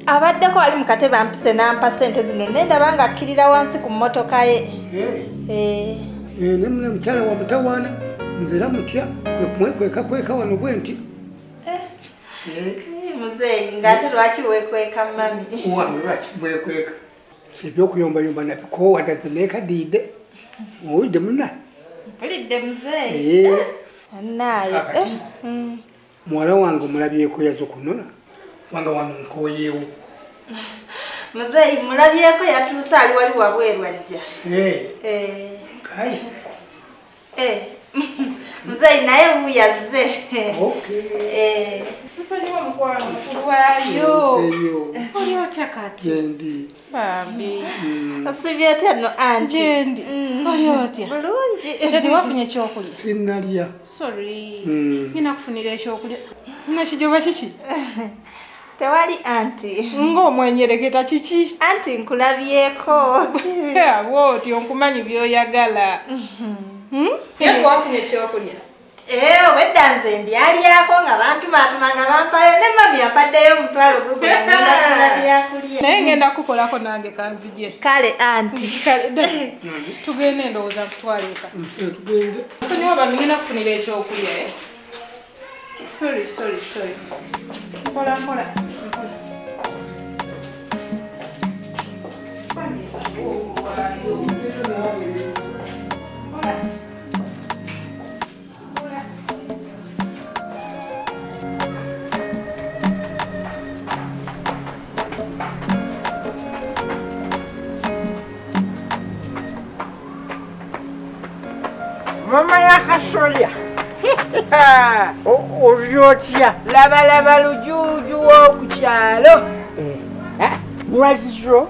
abaddeko ali mu katebe ampise n'ampa ssente zino nendaba nga akkirira wansi ku mmotoka ye. Ne mukyala wa mutawaana nzira mutya kweka wano bwe nti. Muzeeyi ng'ate lwaki weekweka mami? Wange lwaki weekweka? Ebyokuyombayomba nabikoowa ddazze neekadiidde. Owulidde munnaye? Mpulidde muzeeyi. Annaaye. Muwala wange omulabyeko yazo kunona wanga wano nkooyeewo. Muzeeyi mulabyeko yatuuse ali wali wabweru ajja. Kale. Muzeeyi naye wuyazze. Nsonyiwa mukwano mukulu waayo. Oli otya kati? Gyendi. Bambi. Osibye otya no anti? Gyendi. Oli otya? Bulungi. Tedi wafunye ekyokulya? Sinnalya. Sorry. Nina kufunira ekyokulya. Nina kijoba kiki? Tewali anti. Ng'omwenyereketa kiki? Anti nkulabyeko. Bw'oti onkumanyi by'oyagala. Tedi wafunye ekyokulya? Wedda nze ndyalyako nga bantumatuma nga bampayo ne mami ampaddeyo omutwalo gugu ngenda byakulya. Naye ngenda kukolako nange kanzije. Kale anti. Kale tugende ndowooza kutwala eka. Tugende. Nsonyiwa bambi ngenda kufunira ekyokulya. Sorry. Kola. Mama ya kasolya. Olyotya. Laba lujuju w'okukyalo. Lwazizo.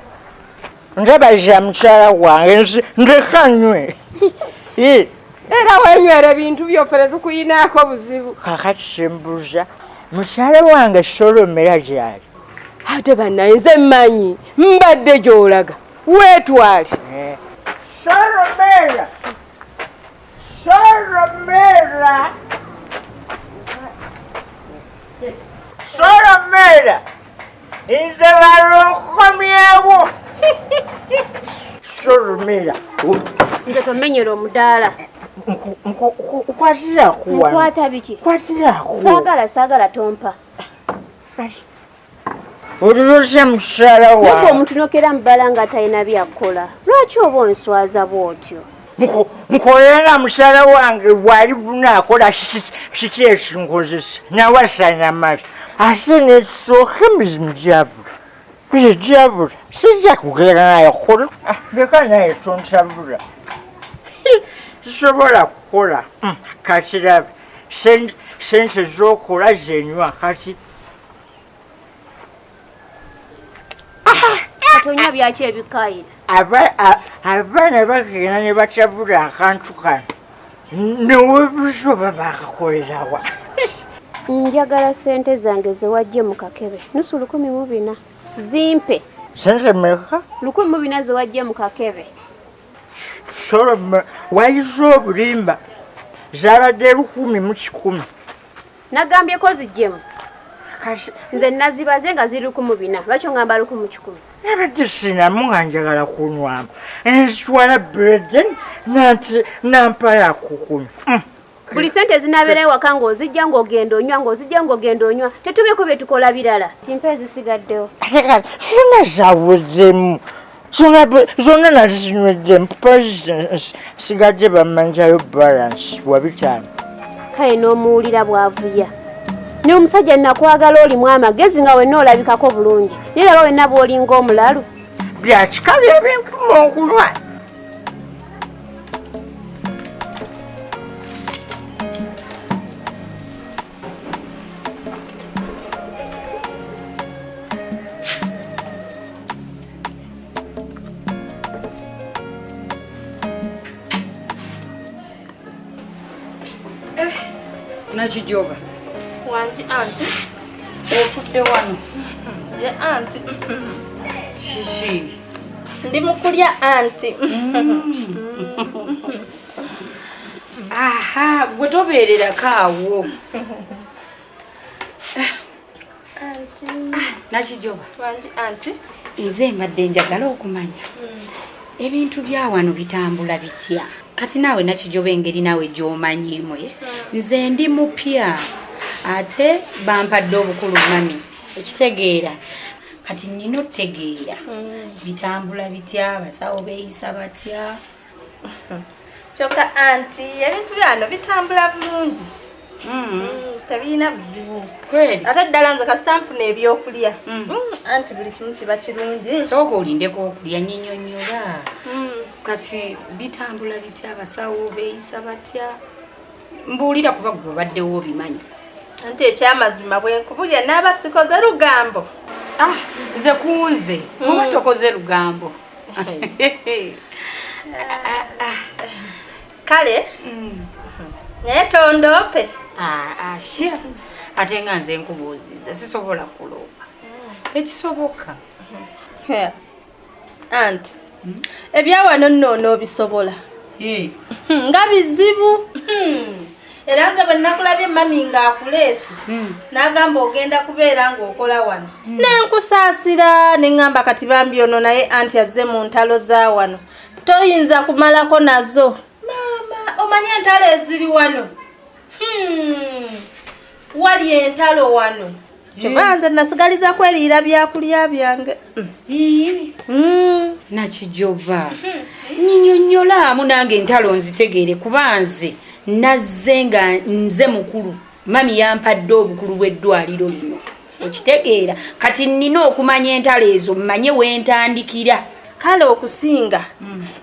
Ndabaza mukyala wange ndeka nywe. Era wenywera ebintu byoffe tukuyinaako buzibu. Kakati sembuza. Mukyala wange Solomera gyali. Ate bannaye nze mmanyi mbadde gy'olaga. Weetwale. Solomera. Nze balonkomyewo. Solomera. Nze tomenyera omudaala. Nkwatira kuwa. Nkwata biki? Kwatira kuwa. Saagala tompa. Olirose mukyala wange. Nubwo omuntu nokera mubala nga talina byakola. Lwaki oba onswaza bw'otyo? Nkolera mukyala wange bwali bunaakola kiki ekinkozesa nawasana mabi ate nesooka emizimu gyabula sijja kugera naye kola leka naye tontabula sisobola kukola kakirabe sente zokola zenywa kati Katonya byaki ebikaayira? Abaana bagenda ne batabula akantu kano newebuzoba bakakolerawa. Njagala sente zange ze wajje mu kakebe nusu 14,000 zimpe. Sente mmeka? 14,000 ze wajje mu kakebe. Solomon wayizo obulimba zabadde 10,000 mu 10. Nagambyeko zijjemu. Nze nazibaze nga ziri 14,000 lwaki ngamba 10,000 mu 10. Nabadde sinamu nga njagala kunywamu enzitwala breden nampa yakukunywa. Buli sente zinabeera ewaka ng'ozijja ng'ogenda onywa tetubeko bye tukola birala kimpa ezisigaddewo. Zonna zawuzemu zonna nazinywedde sigadde bamanjayo balance wabitaano. Kale n'omuwulira bw'avuya ne omusajja nakwagala olimu amagezi nga wenna olabikako bulungi naye laba wenna bw'olinga omulalu byakika by'ebinkumu okunywa. Nakijoba. Wanji anti. Otudde wano. Ye anti. Kiki? Ndi mukulya anti. Aha, gwe tobeererako awo. Anti. Nakijoba. Wangi anti. Nze mbadde njagala okumanya. Ebintu bya wano bitambula bitya. Kati naawe Nakijoba engeri naawe gy'omanyiimu ye. Nze ndi mupya. Ate bampadde obukulu mami. Okitegeera. Kati nnina otegeera. Bitambula bitya, basawo beeyisa batya. Kyokka anti ebintu byano bitambula bulungi. Tabirina buzibu. Kweli. Ate ddala nze kasita nfuna ebyokulya. Anti buli kimu kiba kirungi. Sooka olindeko okulya nnyinnyonnyola. Kati bitambula bitya, abasawo beeyisa batya. Mbuulira kuba gwe obaddewo obimanyi. Anti ekyamazima bwe nkubulya n'abasikoze lugambo. Nze kunze. Oba tokoze lugambo. Kale. Naye tondoope. Shia. Ate nga nze nkubuuziza sisobola kuloopa. Tekisoboka. Anti. Ebyawano nno onoobisobola. Nga bizibu. Era nze bwe nakulabye mami ng'akuleesi. N'agamba ogenda kubeera ng'okola wano. Nenkusaasira ne ngamba kati bambi ono naye anti azze mu ntalo za wano. Toyinza kumalako nazo. Mama, omanyi entalo eziri wano. Wali entalo wano. Kyova nze nasigaliza kweriira byakulya byange. Nakijoba. Nnyinnyonnyola munange entalo nzitegeere kuba nze nazze nga nze mukulu. Mami yampadde obukulu bw'eddwaliro lino. Okitegeera. Kati nnina okumanya entalo ezo mmanye wentandikira. Kale okusinga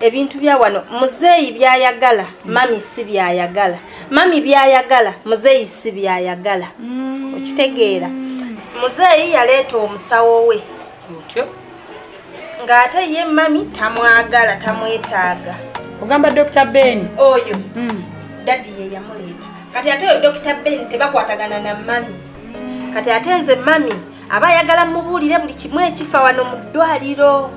ebintu bya wano muzeeyi byayagala mami si byayagala. Mami byayagala muzeeyi si byayagala. Okitegeera. Muzeeyi yaleeta omusawo we. Otyo. Ng'ate ye mami tamwagala tamwetaaga. Ogamba Dr. Ben. Oyo. Daddy ye yamuleeta. Kati ate oyo Dr. Ben tebakwatagana na mami. Kati ate nze mami aba ayagala mubuulire buli kimu ekifa wano mu ddwaliro.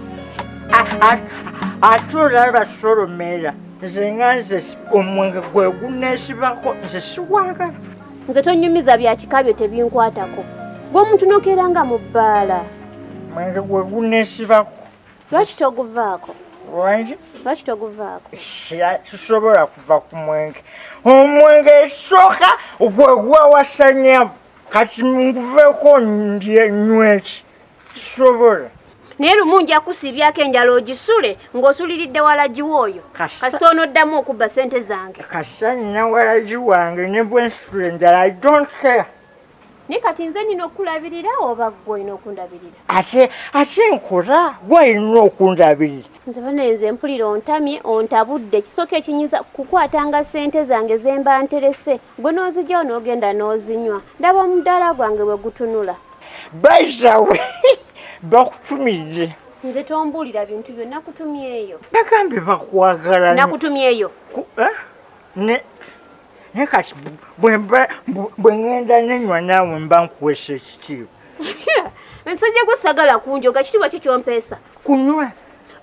Ate olaba Solomera nze nga nze omwenge gwe guneesibako nze siwagala. Nze tonyumiza bya kika byo tebinkwatako. Gwe omuntu nokeera nga mu bbaala. Mwenge gwe guneesibako. Lwaki toguvaako? Wangi? Lwaki toguvaako? Sisobola kuva ku mwenge. Omwenge esooka gwe gwawasanya kati nguveeko nyweki. Sisobola. Naye lumu nja kusiibyako enjala ogisule ng'osuliridde walagi w'oyo. Kasita onoddamu okubba ssente zange. Kasita nina walagi wange ne bwe nsula enjala I don't care. Naye kati nze nina okulabirira oba ggwe olina okundabirira? Ate nkola gwe olina okundabirira. Nze banenze mpulira ontamye ontabudde kisooka ekinyiza kukwatanga ssente zange ze mba nterese gwe n'ozigyawo n'ogenda n'ozinywa. Ndaba omudaala gwange bwe gutunula. Bayisawe bakutumidde. Nze tombuulira bintu byonna kutumyeyo. Bagambye bakwagala. Nakutumyeyo. Ne kati bwe ngenda nenywa naawe mba nkuweesa ekitiibwa. Ensonyi gusagala kunjoga kitiibwa kikyompeesa. Kunywa.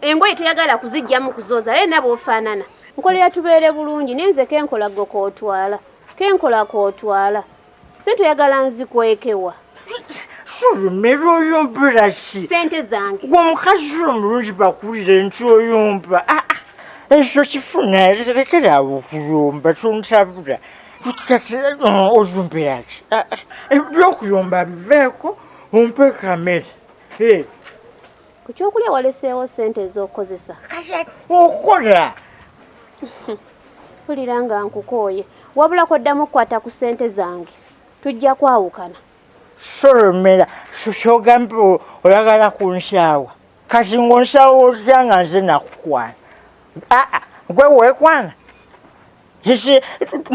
Engoye toyagala kuzijjamu kuzooza naye nabo ofaanana. Nkolera tubeere bulungi naye nze kenkola gwe kootwala. Kenkola kootwala. Se toyagala nzikwekewa. Solomera oyombera ki? Sente zange. Gwe omukazi omulungi bakuwulire nti oyomba. Ekyo kifuna lekera awo okuyomba tontabula. Kati oyombera ki? Ebyokuyomba biveeko ompe kamere. Ku kyokulya waleseewo ssente ez'okozesa. Okola. Mpulira nga nkukooye. Wabula koddamu okukwata ku ssente zange. Tujja kwawukana. Solomera kyogamba oyagala kunsaawa. Kati ng'onsaawa otya nga nze nakukwana. Gwe weekwana.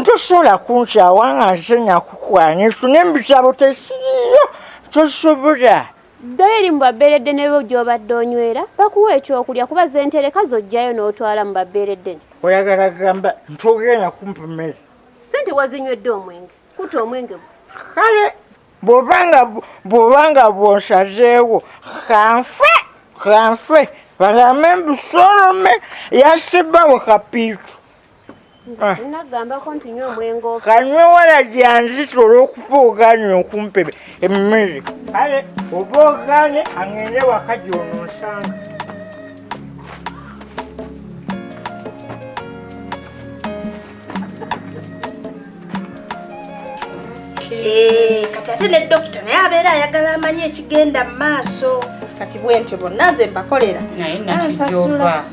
Tosobola kunsaawa nga nze nakukwana. Ekyo n'embisabo tekiriyo. Tosobola. Ddayo eri mu babbeeredde ne bo gy'obadde onywera bakuwa ekyokulya kuba ze ntereka z'ojjayo n'otwala mu babbeeredde. Oyagala gamba nti ogenda kumpa mmere. Ssente wazinywedde omwenge. Kuta omwenge gwo. Kale bw'obanga bw'onsazeewo kanfe balame mbu Solome yasibawo kapiitu. nagambako nti nywa omwengo kanywe wala gyanzita olw'okuba ogaanye okumpa emmere kale oba ogaanye aŋŋende waka gy'onoosanga. Kati ate ne dokita naye abeera ayagala amanye ekigenda mu maaso. Kati bwentyo bonna nze mbakolera naye nakijoba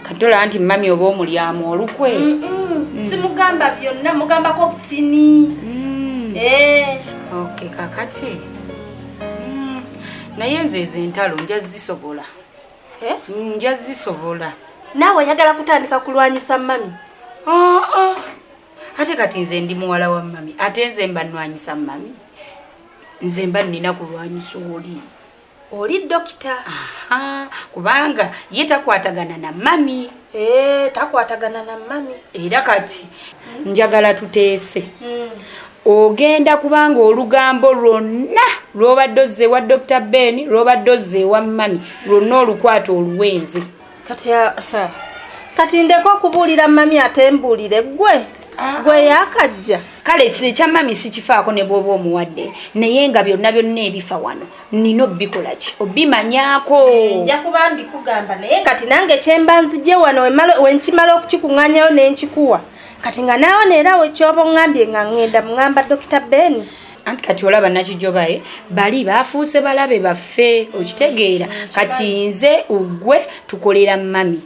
katola nti mami oba omulyamu olukwe simugamba byonna mugambako butini. Okay kakati naye nze ez'entalo njazisobola njazisobola. Naawe oyagala kutandika kulwanyisa mami? Ate kati nze ndi muwala wa mami ate nze mba nnwanyisa mami nze mba nnina kulwanyisa oli dokita. Kubanga ye takwatagana na mami. Takwatagana na mami. Era kati njagala tuteese ogenda kubanga olugambo lwonna lw'obadde ozze wa Dr. Ben lw'obadde ozze wa mami lwonna olukwata oluwenze. Kati ndeko okubuulira mami ate mbuulire gwe yakajja. Kale si ekya mami sikifaako ne bw'oba omuwadde naye nga byonna ebifa wano nina obikola ki obimanyaako. Nja kuba mbikugamba naye kati nange kyemba nzije wano wenkimala okukikuŋŋaanyayo n'enkikuwa kati nga naawe neera wekyoba oŋŋambye nga ŋŋenda muŋŋamba Dr. Ben. Anti kati olaba nakijobaye bali baafuuse balabe baffe okitegeera kati nze ugwe tukolera mami.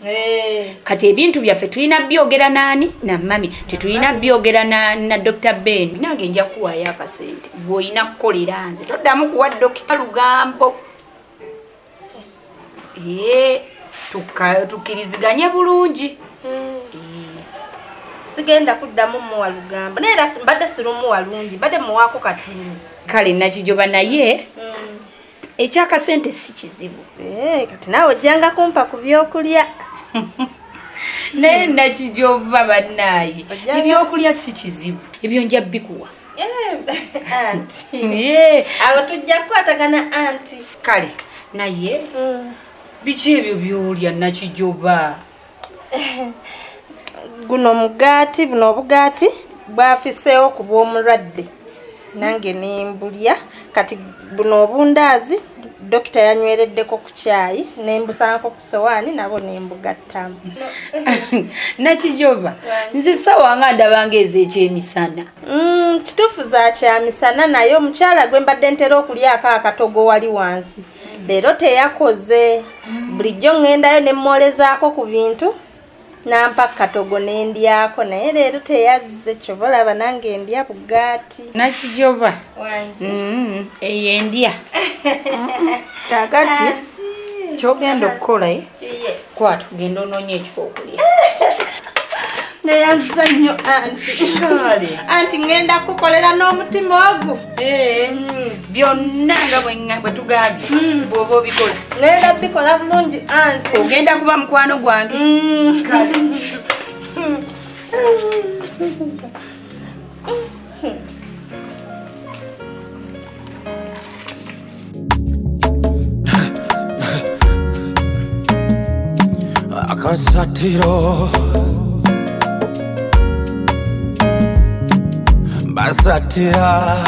Kati ebintu byaffe tulina byogera naani na mami tetulina byogera na Dr. Ben. Nange nja kuwaayo akasente gweolina kukolera nze toddamu kuwa dokita lugambo. Tukkiriziganye bulungi. Sigenda kuddamu muwa lugambo naye era mbadde sirumuwa lungi mbadde muwaako katini. Kale nakijoba naye ekyakasente si kizibu. Kati naawe ojjanga kumpa ku byokulya. Naye nakijoba bannaaye ebyokulya si kizibu ebyo nja bikuwa. Anti awo tujja kukwatagana anti. Kale naye biki ebyo byolya nakijoba? Guno mugaati buno obugaati bwafiseewo ku bw'omulwadde nange nembulya. Kati buno obundaazi dokita yanywereddeko ku kyayi nembusaako ku sowaani nabo nembugattamu. Nakijoba nze sawa nga ndabanga ez'ekyemisana. Kituufu za kyamisana naye omukyala gwe mbadde ntera okulyako akatogo wali wansi leero teyakoze. Bulijjo ŋŋendayo ne mwolezaako ku bintu nampa katogo nendyako naye leero teyazze kyobalaba nange ndya bugaati. Nakijoba eyo endya kakati kyogenda okukola kwata ogenda onoonya ekikookulya. Neyanza nnyo anti ngenda kukolera n'omutima ogwo. Byonna nga bwe tugambye bw'oba obikola ngenda bikola bulungi anti. Ogenda kuba mukwano gwange. AKASATTIRO basatira